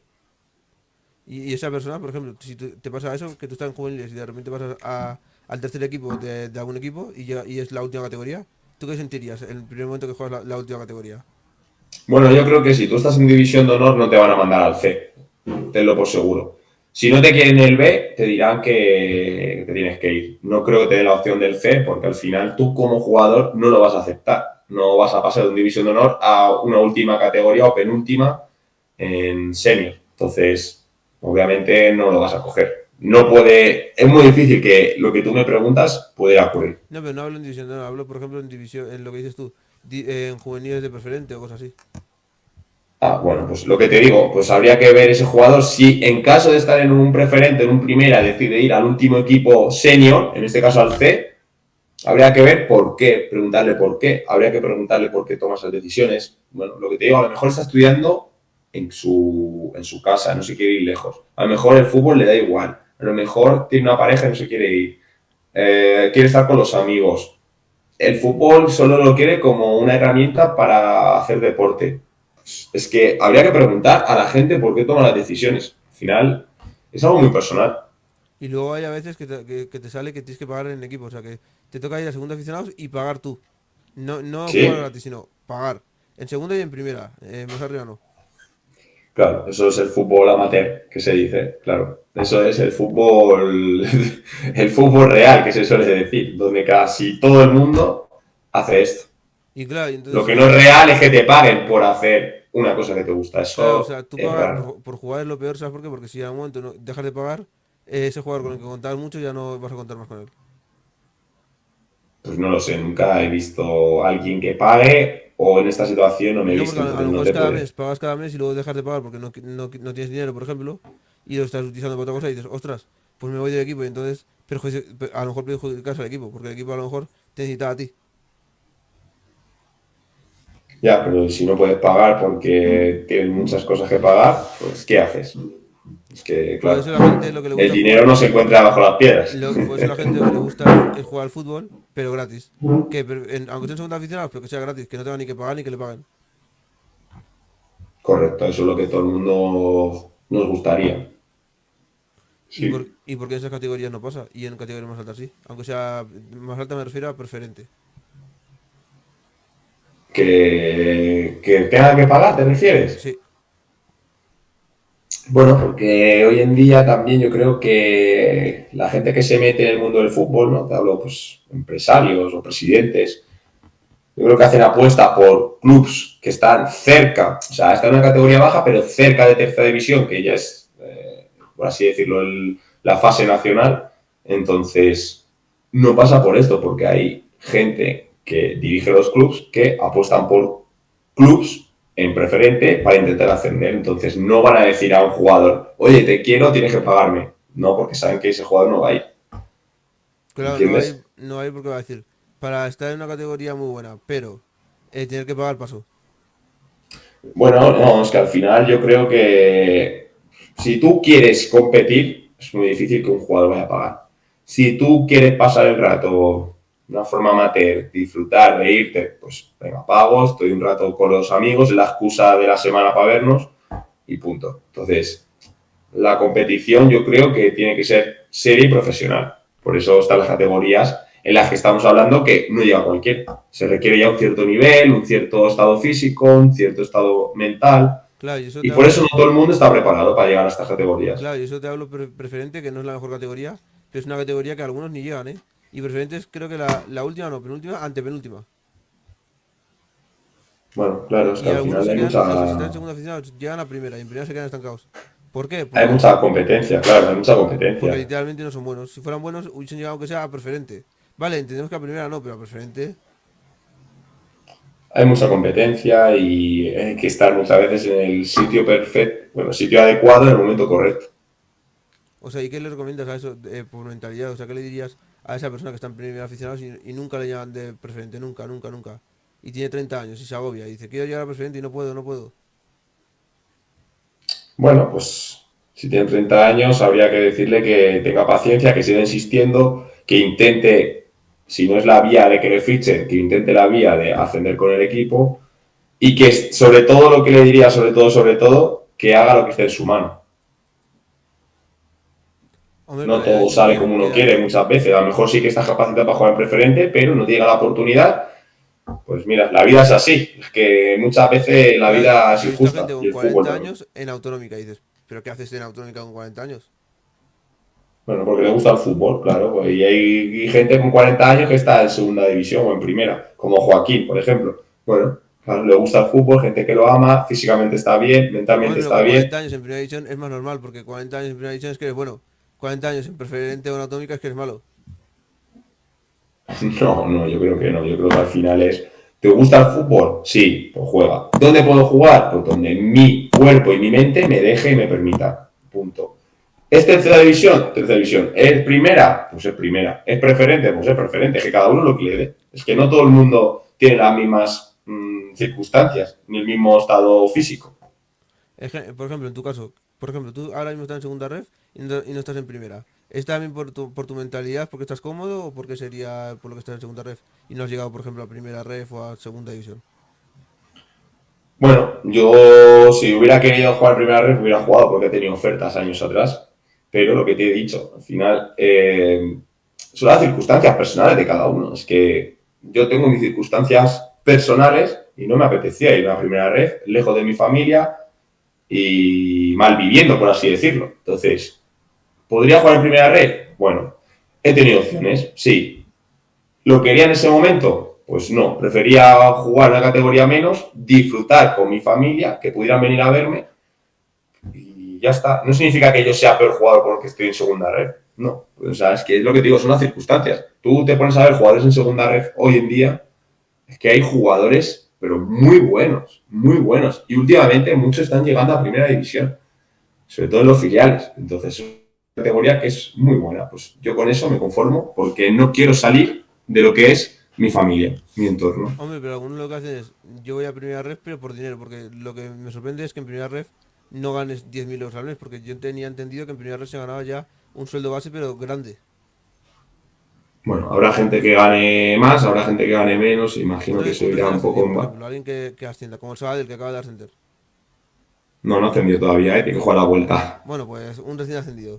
Y esa persona, por ejemplo, si te pasa eso, que tú estás en juveniles y de repente pasas al tercer equipo de algún equipo y es la última categoría, ¿tú qué sentirías en el primer momento que juegas la última categoría? Bueno, yo creo que si tú estás en división de honor no te van a mandar al C. Tenlo por seguro. Si no te quieren el B, te dirán que te tienes que ir. No creo que te den la opción del C porque al final tú como jugador no lo vas a aceptar. No vas a pasar de un división de honor a una última categoría o penúltima en senior. Entonces, obviamente no lo vas a coger. No puede, es muy difícil que lo que tú me preguntas pudiera ocurrir. No, pero no hablo en división, no, hablo por ejemplo en división, en lo que dices tú, en juveniles de preferente o cosas así. Bueno, pues lo que te digo, pues habría que ver ese jugador si en caso de estar en un preferente, en un primera, decide ir al último equipo senior, en este caso al C, habría que ver por qué, preguntarle por qué, habría que preguntarle por qué toma esas decisiones. Bueno, lo que te digo, a lo mejor está estudiando en su casa, no se quiere ir lejos. A lo mejor el fútbol le da igual, a lo mejor tiene una pareja y no se quiere ir, quiere estar con los amigos. El fútbol solo lo quiere como una herramienta para hacer deporte. Es que habría que preguntar a la gente por qué toma las decisiones. Al final, es algo muy personal. Y luego hay a veces que te sale que tienes que pagar en el equipo. O sea, que te toca ir a segunda aficionados y pagar tú. No jugar Sí, gratis, sino pagar. En segunda y en primera. Más arriba no. claro, eso es el fútbol amateur, que se dice, claro. Eso es el fútbol, el fútbol real, que se suele decir, donde casi todo el mundo hace esto. Y claro, y Lo entonces, que no es real es que te paguen por hacer una cosa que te gusta. claro, o Eso sea, tú es pagar raro. por jugar es lo peor, ¿sabes por qué? Porque si a un momento no dejas de pagar, ese jugador con el que contabas mucho ya no vas a contar más con él. Pues no lo sé, nunca he visto a alguien que pague o en esta situación no me he No, porque visto, a entonces lo no mejor es te cada puedo mes, decir. pagas cada mes y luego dejas de pagar porque no tienes dinero, por ejemplo, y lo estás utilizando para otra cosa y dices, ostras, pues me voy del equipo y entonces a lo mejor perjudicas al equipo, porque el equipo a lo mejor te necesita a ti. Ya, pero si no puedes pagar porque tienes muchas cosas que pagar, pues ¿qué haces? Es que, Por claro, eso la gente lo que le el gusta dinero jugar, no se encuentra bajo las piedras. por eso la gente lo que le gusta es jugar al fútbol, pero gratis. Aunque sean segunda aficionados, pero que sea gratis, que no tengan ni que pagar ni que le paguen. Correcto, eso es lo que todo el mundo nos gustaría. Sí. Y porque en esas categorías no pasa, y en categorías más altas sí. Aunque sea más alta me refiero a preferente. Que tenga que pagar, ¿te refieres? Sí, Bueno, porque hoy en día también yo creo que la gente que se mete en el mundo del fútbol, ¿no? Te hablo, pues, empresarios o presidentes, yo creo que hacen apuesta por clubs que están cerca, o sea, están en una categoría baja, pero cerca de tercera división, que ya es, por así decirlo, la fase nacional. Entonces, no pasa por esto, porque hay gente que dirige los clubs que apuestan por clubs en preferente para intentar ascender. Entonces, no van a decir a un jugador, oye, te quiero, tienes que pagarme. No, porque saben que ese jugador no va a ir. claro, ¿Entiendes? no hay porque va a decir, para estar en una categoría muy buena, pero tener que pagar paso. Bueno, no, es que al final yo creo que si tú quieres competir, es muy difícil que un jugador vaya a pagar. Si tú quieres pasar el rato de una forma amateur, disfrutar, reírte, pues venga, pago, estoy un rato con los amigos, es la excusa de la semana para vernos y punto. Entonces, la competición yo creo que tiene que ser seria y profesional. Por eso están las categorías en las que estamos hablando que no llega cualquiera. Se requiere ya un cierto nivel, un cierto estado físico, un cierto estado mental. Claro, y eso Y te por eso hablo, no todo el mundo está preparado para llegar a estas categorías. claro, y eso te hablo preferente, que no es la mejor categoría, pero es una categoría que algunos ni llegan, ¿eh? Y preferente es creo que la última, no, penúltima, antepenúltima. Bueno, claro, es que Y al algunos final se quedan, los que están en segunda aficionado llegan a primera y en primera se quedan estancados. ¿Por qué? hay mucha competencia, claro, hay mucha Porque competencia. literalmente no son buenos. Si fueran buenos, hubiesen llegado aunque sea a preferente. Vale, entendemos que a primera no, pero a preferente. Hay mucha competencia y hay que estar muchas veces en el sitio perfecto, bueno, sitio adecuado en el momento correcto. O sea, ¿y qué le recomiendas a eso por mentalidad? O sea, ¿qué le dirías a esa persona que está en primera aficionados y nunca le llaman de preferente? Nunca, nunca, nunca. Y tiene 30 años y se agobia y dice, quiero llegar a preferente y no puedo, no puedo. Bueno, pues si tiene 30 años habría que decirle que tenga paciencia, que siga insistiendo, que intente, si no es la vía de que le fichen, que intente la vía de ascender con el equipo y que sobre todo lo que le diría, sobre todo, que haga lo que esté en su mano. Hombre, No pero le ha todo dicho sale como uno quiere muchas veces. A lo mejor sí que estás capacitado para jugar en preferente, pero no te llega la oportunidad. Pues mira, la vida es así. Es que muchas veces la claro, vida es yo he visto gente injusta y con el fútbol 40 también. años en autonómica y dices, ¿pero qué haces en autonómica con 40 años? Bueno, porque le gusta el fútbol, claro. Pues, y hay gente con 40 años que está en segunda división o en primera, como Joaquín, por ejemplo. Bueno, claro, le gusta el fútbol, gente que lo ama, físicamente está bien, Hombre, mentalmente pero está con 40 bien. años en primera división es más normal, porque 40 años en primera división es que eres bueno. 40 años en preferente o en autonómica es que eres malo. No, no, yo creo que no. Yo creo que al final es ¿Te gusta el fútbol? Sí, pues juega. ¿Dónde puedo jugar? Pues donde mi cuerpo y mi mente me deje y me permita. Punto. ¿Es tercera división? Tercera división. ¿Es primera? Pues es primera. ¿Es preferente? Pues es preferente. Que cada uno lo quiere. Es que no todo el mundo tiene las mismas circunstancias, ni el mismo estado físico. Por ejemplo, en tu caso, por ejemplo, tú ahora mismo estás en segunda ref y no estás en primera. ¿Es también por tu mentalidad, porque estás cómodo o porque sería por lo que estás en segunda ref y no has llegado, por ejemplo, a primera ref o a segunda división? Bueno, yo si hubiera querido jugar primera red, hubiera jugado porque he tenido ofertas años atrás. Pero lo que te he dicho, al final, son las circunstancias personales de cada uno. Es que yo tengo mis circunstancias personales y no me apetecía ir a la primera red, lejos de mi familia y mal viviendo, por así decirlo. Entonces, ¿podría jugar en primera red? Bueno, he tenido opciones, sí. ¿Lo quería en ese momento? Pues no, prefería jugar una categoría menos, disfrutar con mi familia, que pudieran venir a verme y ya está. No significa que yo sea peor jugador porque estoy en segunda red. No, pues, o sea, es que es lo que te digo, son las circunstancias. Tú te pones a ver jugadores en segunda red hoy en día, es que hay jugadores, pero muy buenos, muy buenos. Y últimamente muchos están llegando a primera división, sobre todo en los filiales. Entonces, es una categoría que es muy buena. Pues yo con eso me conformo porque no quiero salir de lo que es mi familia, mi entorno. Hombre, pero algunos lo que hacen es, yo voy a primera ref, pero por dinero, porque lo que me sorprende es que en primera ref no ganes 10.000 euros al mes, porque yo tenía entendido que en primera ref se ganaba ya un sueldo base, pero grande. Bueno, habrá gente que gane más, habrá gente que gane menos, imagino que Entonces, eso un irá recién un poco ascendido, en... por ejemplo, alguien que ascienda, como el Sabadell, que acaba de ascender. No, no ha ascendido todavía, tiene que jugar la vuelta. Bueno, pues un recién ascendido.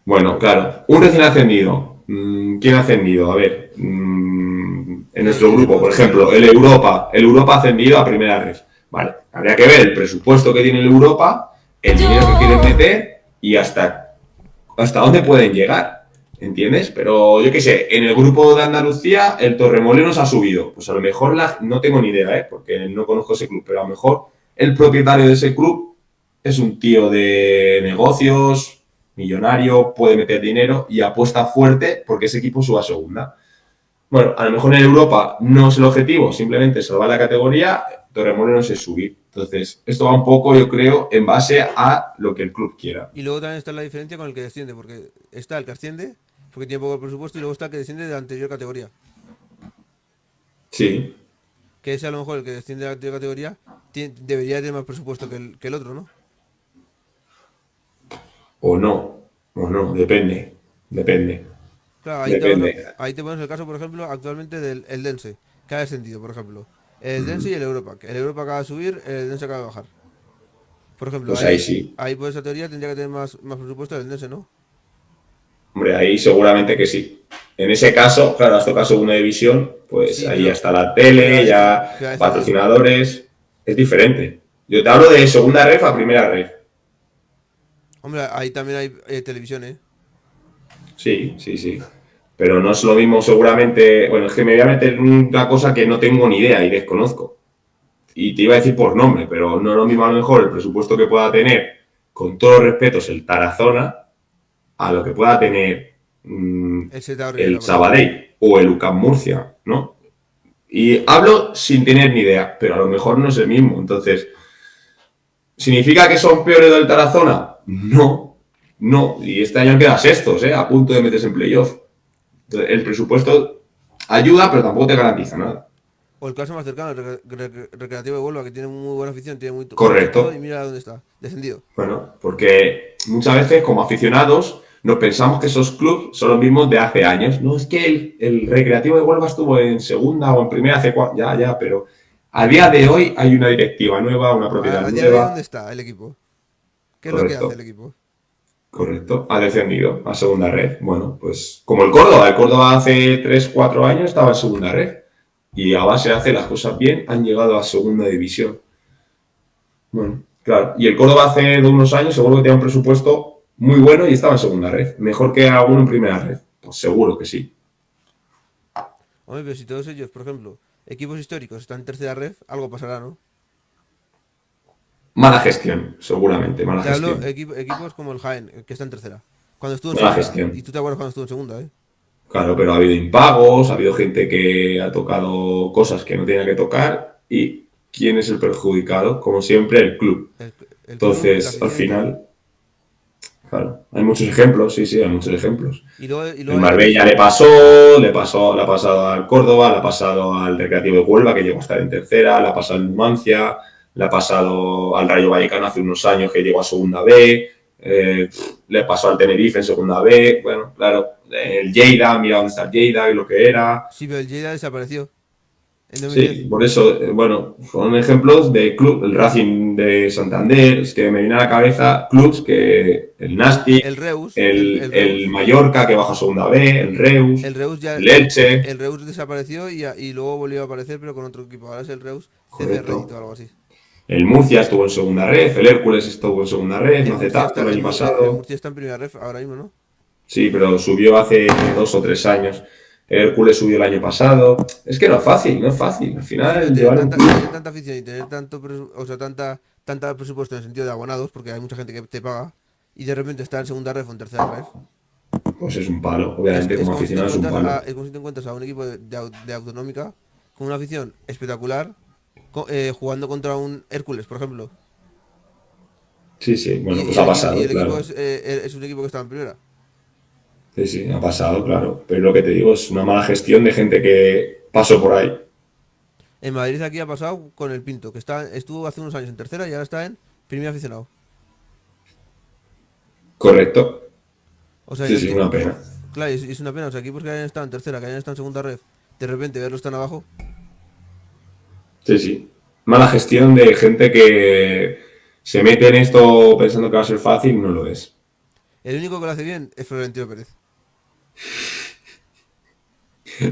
Bueno, claro, un recién ascendido. ¿Quién ha ascendido? A ver, en nuestro El grupo, por Monse ejemplo, Valleros. El Europa ha ascendido a primera red. Vale, habría que ver el presupuesto que tiene el Europa, el dinero que quieren meter y hasta dónde pueden llegar. ¿Entiendes? Pero yo qué sé, en el grupo de Andalucía el Torremolinos ha subido. Pues a lo mejor no tengo ni idea, porque no conozco ese club, pero a lo mejor el propietario de ese club es un tío de negocios, millonario, puede meter dinero y apuesta fuerte porque ese equipo suba a segunda. Bueno, a lo mejor en Europa no es el objetivo, simplemente salvar la categoría, Torremolinos es subir. Entonces, esto va un poco, yo creo, en base a lo que el club quiera. Y luego también está la diferencia con el que desciende, porque está el que asciende, porque tiene poco presupuesto, y luego está el que desciende de la anterior categoría. Sí, Que ese a lo mejor el que desciende de la anterior categoría debería tener más presupuesto que el otro, ¿no? o no, depende, depende, Claro, depende. ahí te pones el caso, por ejemplo, actualmente del el Dense, que ha descendido, por ejemplo. El Dense y el Europa. Que el Europa acaba de subir, el Dense acaba de bajar. Por ejemplo, Pues ahí sí. ahí por esa teoría tendría que tener más presupuesto el Dense, ¿no? Hombre, ahí seguramente que sí. En ese caso, claro, has tocado segunda división, pues Sí, ahí ya está la pero tele, que ha ya descendido. patrocinadores, es diferente. Yo te hablo de segunda ref a primera ref. Hombre, ahí también hay televisión, ¿eh? Sí, sí, sí. Pero no es lo mismo seguramente, bueno, es que me voy a meter en una cosa que no tengo ni idea y desconozco. Y te iba a decir por nombre, pero no es lo mismo a lo mejor el presupuesto que pueda tener, con todos los respetos, el Tarazona, a lo que pueda tener El Seta Orellana, el por ejemplo. Sabadell o el UCAM Murcia, ¿no? Y hablo sin tener ni idea, pero a lo mejor no es el mismo. Entonces, ¿significa que son peores del Tarazona? No, no. Y este año han quedado sextos, a punto de meterse en playoff. Entonces, el presupuesto ayuda, pero tampoco te garantiza nada. O el caso más cercano, el Recreativo de Huelva, que tiene muy buena afición, tiene muy buen todo, y Correcto. mira dónde está, descendido. Bueno, porque muchas veces como aficionados nos pensamos que esos clubes son los mismos de hace años. No, es que el Recreativo de Huelva estuvo en segunda o en primera hace cuatro, ya, pero a día de hoy hay una directiva nueva, una propiedad A día de hoy, nueva. ¿dónde está el equipo? ¿Qué es lo que hace el Correcto, equipo? correcto. Ha descendido a segunda red. Bueno, pues como el Córdoba hace 3 4 años estaba en segunda red. Y a base de hacer las cosas bien, han llegado a segunda división. Bueno, claro. Y el Córdoba hace unos años seguro que tenía un presupuesto muy bueno y estaba en segunda red. Mejor que alguno en primera red. Pues seguro que sí. Hombre, pero si todos ellos, por ejemplo, equipos históricos están en tercera red, algo pasará, ¿no? Mala gestión, seguramente, mala Te hablo gestión. equipos como el Jaén, que está en tercera. Cuando estuvo en Mala segunda. Y gestión. tú te acuerdas cuando estuvo en segunda, ¿eh? Claro, pero ha habido impagos, ha habido gente que ha tocado cosas que no tenía que tocar y ¿quién es el perjudicado? Como siempre, el club. El club y la Entonces, al afición y todo. final, claro, hay muchos ejemplos, sí, hay muchos ejemplos. Y El luego hay otros. Marbella le ha pasado al Córdoba, le ha pasado al Recreativo de Huelva, que llegó a estar en tercera, le ha pasado al Numancia, le ha pasado al Rayo Vallecano hace unos años que llegó a segunda B, le pasó al Tenerife en segunda B, bueno, claro, el Lleida, mira dónde está el Lleida y lo que era. Sí, pero el Lleida desapareció en 2010. Sí, por eso, bueno, son ejemplos de club, el Racing de Santander, es que me viene a la cabeza clubs que el Nastic, El Reus, el, el el Reus. Mallorca que baja a segunda B, el Reus, El Reus ya, el Elche, el Reus desapareció y luego volvió a aparecer, pero con otro equipo. Ahora es el Reus CFR correcto. o algo así. El Murcia estuvo en segunda red, el Hércules estuvo en segunda red, no El hace Murcia tanto, está, el año el pasado. Murcia está en primera ref ahora mismo, ¿no? Sí, pero subió hace 2 o 3 años. El Hércules subió el año pasado. Es que no es fácil, no es fácil. Al Sí, pero final, llevar un club. tener tanta afición y tener o sea, tanta presupuesto en el sentido de abonados, porque hay mucha gente que te paga, y de repente está en segunda ref o en tercera ref, Pues es un palo, obviamente, es como como si te aficionado es un encuentras palo. es como si te encuentras a un equipo de autonómica con una afición espectacular, jugando contra un Hércules, por ejemplo. Sí, sí, Y, bueno, pues y ha el, y pasado, el equipo claro. es un equipo que estaba en primera. Sí, sí, ha pasado, claro. Pero lo que te digo es una mala gestión de gente que pasó por ahí. En Madrid aquí ha pasado con el Pinto, que estuvo hace unos años en tercera y ahora está en primer aficionado. Correcto. O sea, Sí, sí, una pena. claro, es una pena. O sea, equipos que hayan estado en tercera, que hayan estado en segunda ref, de repente verlos tan abajo. Sí, sí. Mala gestión de gente que se mete en esto pensando que va a ser fácil, no lo es. El único que lo hace bien es Florentino Pérez.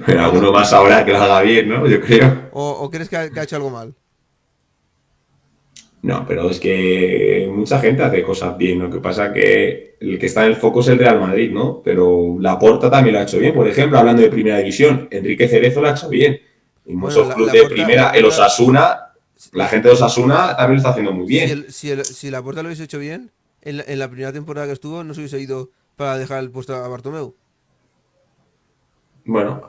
Pero ¿O no? alguno más ahora que lo haga bien, ¿no? Yo creo. ¿O crees que ha hecho algo mal? No, pero es que mucha gente hace cosas bien. Lo que pasa que el que está en el foco es el Real Madrid, ¿no? Pero Laporta también lo ha hecho bien. Por ejemplo, hablando de primera división, Enrique Cerezo lo ha hecho bien. Y Bueno, muchos clubes de primera, La el Porta, Osasuna, la gente de Osasuna también lo está haciendo muy bien. si la Porta lo hubiese hecho bien, en la primera temporada que estuvo, no se hubiese ido para dejar el puesto a Bartomeu. Bueno,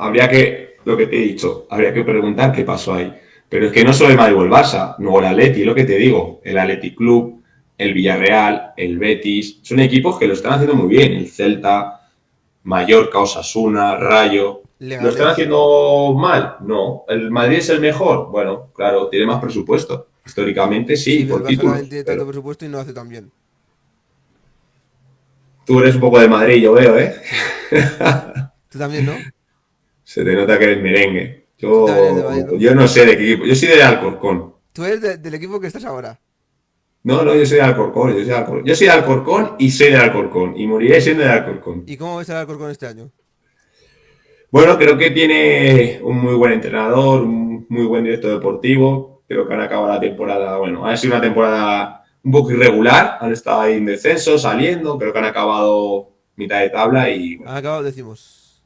lo que te he dicho, habría que preguntar qué pasó ahí. Pero es que no solo el Madrid o el Barça, no el Atleti, lo que te digo, el Athletic Club, el Villarreal, el Betis, son equipos que lo están haciendo muy bien. El Celta, Mallorca, Osasuna, Rayo. ¿Lo están Leganés. haciendo mal? No. ¿El Madrid es el mejor? Bueno, claro, tiene más presupuesto. Históricamente Sí, sí, pero el por Barça también títulos, tiene tanto pero presupuesto y no lo hace tan bien. tú eres un poco de Madrid, yo veo, ¿eh? Sí. Tú también, ¿no? Se te nota que eres merengue. Tú también eres de Madrid, ¿no? Yo no sé de qué equipo. Yo soy de Alcorcón. Tú eres del equipo que estás ahora. No, no, yo soy de Alcorcón. Yo soy de Alcorcón y soy de Alcorcón. Y moriré siendo de Alcorcón. ¿Y cómo ves al Alcorcón este año? Bueno, creo que tiene un muy buen entrenador, un muy buen director deportivo. Creo que han acabado la temporada. Bueno, ha sido una temporada un poco irregular. Han estado ahí en descenso, saliendo. Creo que han acabado mitad de tabla y Han bueno, acabado décimos.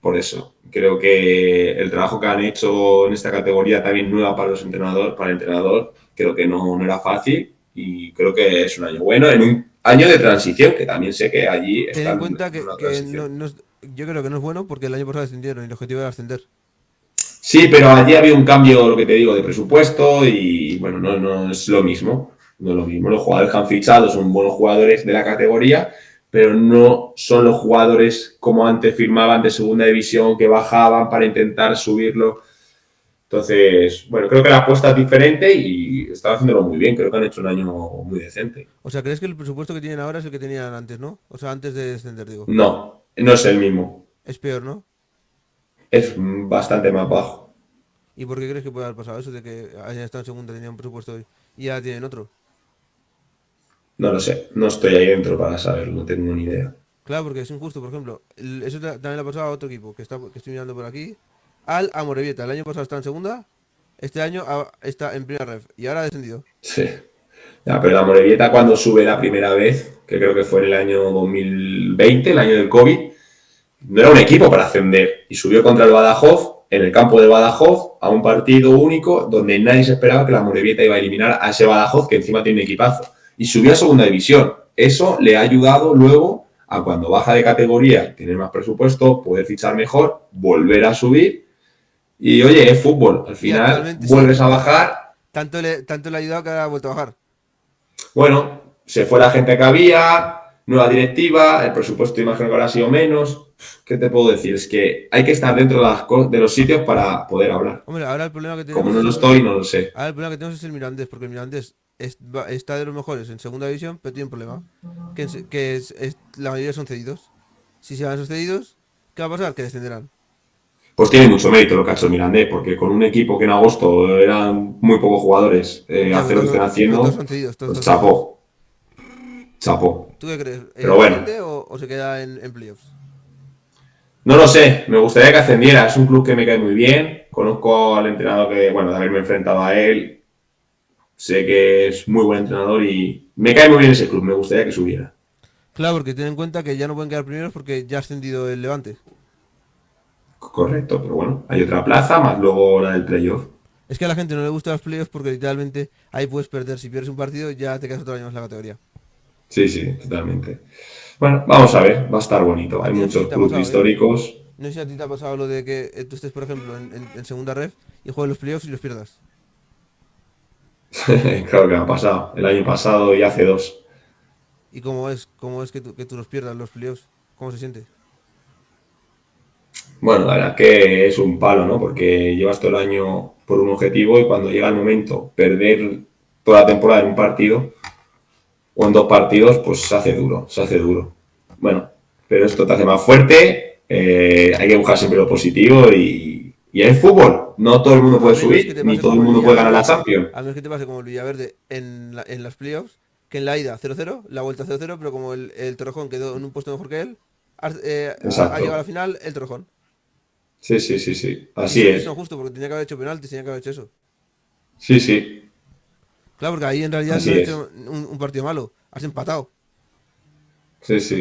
por eso. Creo que el trabajo que han hecho en esta categoría también nueva para los entrenadores, para el entrenador, creo que no era fácil y creo que es un año bueno, en un año de transición, que también sé que allí Ten en están cuenta en una que transición. yo creo que no es bueno porque el año pasado descendieron y el objetivo era ascender. Sí, pero allí había un cambio, lo que te digo, de presupuesto y bueno, no es lo mismo. No es lo mismo. Los jugadores que han fichado son buenos jugadores de la categoría, pero no son los jugadores como antes firmaban de segunda división que bajaban para intentar subirlo. Entonces, bueno, creo que la apuesta es diferente y están haciéndolo muy bien. Creo que han hecho un año muy decente. O sea, ¿crees que el presupuesto que tienen ahora es el que tenían antes, no? O sea, antes de descender, digo. No es el mismo. Es peor, ¿no? Es bastante más bajo. ¿Y por qué crees que puede haber pasado eso de que hayan estado en segunda, tenían un presupuesto y ahora tienen otro? No lo sé. No estoy ahí dentro para saberlo. No tengo ni idea. Claro, porque es injusto, por ejemplo. Eso también le ha pasado a otro equipo que estoy mirando por aquí. Al Amorebieta. El año pasado está en segunda. Este año está en primera ref. Y ahora ha descendido. Sí. Ya, pero la Morevieta cuando sube la primera vez, que creo que fue en el año 2020, el año del COVID, no era un equipo para ascender. Y subió contra el Badajoz, en el campo de Badajoz, a un partido único donde nadie se esperaba que la Morevieta iba a eliminar a ese Badajoz que encima tiene un equipazo. Y subió a segunda división. Eso le ha ayudado luego a cuando baja de categoría, tener más presupuesto, poder fichar mejor, volver a subir. Y oye, es fútbol. Al Y final actualmente sí, vuelves a bajar. tanto le ha ayudado que ha vuelto a bajar. Bueno, se fue la gente que había, nueva directiva, el presupuesto imagino que habrá sido menos. ¿Qué te puedo decir? Es que hay que estar dentro de los sitios para poder hablar. Hombre, ahora el problema que Como tenemos no es lo el, estoy, no lo sé. ahora el problema que tenemos es el Mirandés, porque el Mirandés está de los mejores en segunda división, pero tiene un problema, que la mayoría son cedidos. Si se van esos cedidos, ¿qué va a pasar? Que descenderán. Pues tiene mucho mérito lo que ha hecho el Mirandés, porque con un equipo que en agosto eran muy pocos jugadores, Ya, hacer lo que estén pero todos haciendo, son cedidos, todos pues son cedidos. chapó, chapó. ¿Tú qué crees? Pero bueno, ¿Asciende o se queda en playoffs? no lo sé, me gustaría que ascendiera, es un club que me cae muy bien, conozco al entrenador que, bueno, de haberme enfrentado a él, sé que es muy buen entrenador y me cae muy bien ese club, me gustaría que subiera. Claro, porque ten en cuenta que ya no pueden quedar primeros porque ya ha ascendido el Levante. Correcto, pero bueno, hay otra plaza, más luego la del playoff. Es que a la gente no le gustan los playoffs porque literalmente ahí puedes perder. Si pierdes un partido, ya te quedas otro año más en la categoría. Sí, sí, totalmente. Bueno, vamos a ver, va a estar bonito. A Hay ti no sé si muchos te ha clubes pasado, ¿eh? históricos. No sé si a ti te ha pasado lo de que tú estés, por ejemplo, en segunda ref y juegues los playoffs y los pierdas. Claro que me ha pasado. El año pasado y hace dos. ¿Y cómo es que tú los pierdas los playoffs? ¿Cómo se siente? Bueno, la verdad que es un palo, ¿no? Porque llevas todo el año por un objetivo y cuando llega el momento perder toda la temporada en un partido o en dos partidos, pues se hace duro, se hace duro. Bueno, pero esto te hace más fuerte, hay que buscar siempre lo positivo y es fútbol. No todo el mundo A puede menos que subir, te ni pase todo el como el mundo puede ganar la Villaverde, Champions. a menos que te pase como el Villaverde en las playoffs, que en la ida 0-0, la vuelta 0-0, pero como el Torrejón quedó en un puesto mejor que él, ha llegado a la Exacto. final el Torrejón. Sí, sí, sí, sí. Y Así eso es no es. justo, porque tenía que haber hecho penaltis, tenía que haber hecho eso. Sí, sí. Claro, porque ahí en realidad no has Así es. hecho un partido malo, has empatado. Sí, sí.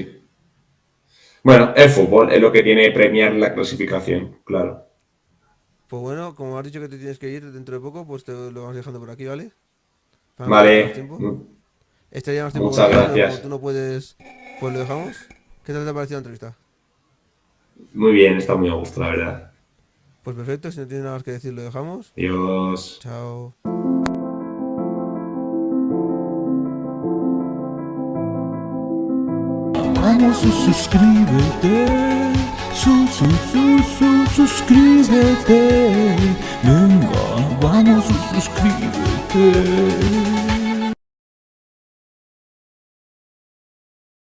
Bueno, el fútbol es lo que tiene premiar la clasificación, claro. Pues bueno, como has dicho que te tienes que ir dentro de poco, pues te lo vamos dejando por aquí, ¿vale? Para no quitarte más Vale, tiempo. Estaría más tiempo muchas contigo, pero como gracias. tú no puedes, pues lo dejamos. ¿Qué tal te ha parecido la entrevista? Muy bien, está muy a gusto, la verdad. Pues perfecto, si no tienes nada más que decir, lo dejamos. Dios. Chao. Vamos, suscríbete, suscríbete, venga, vamos, suscríbete.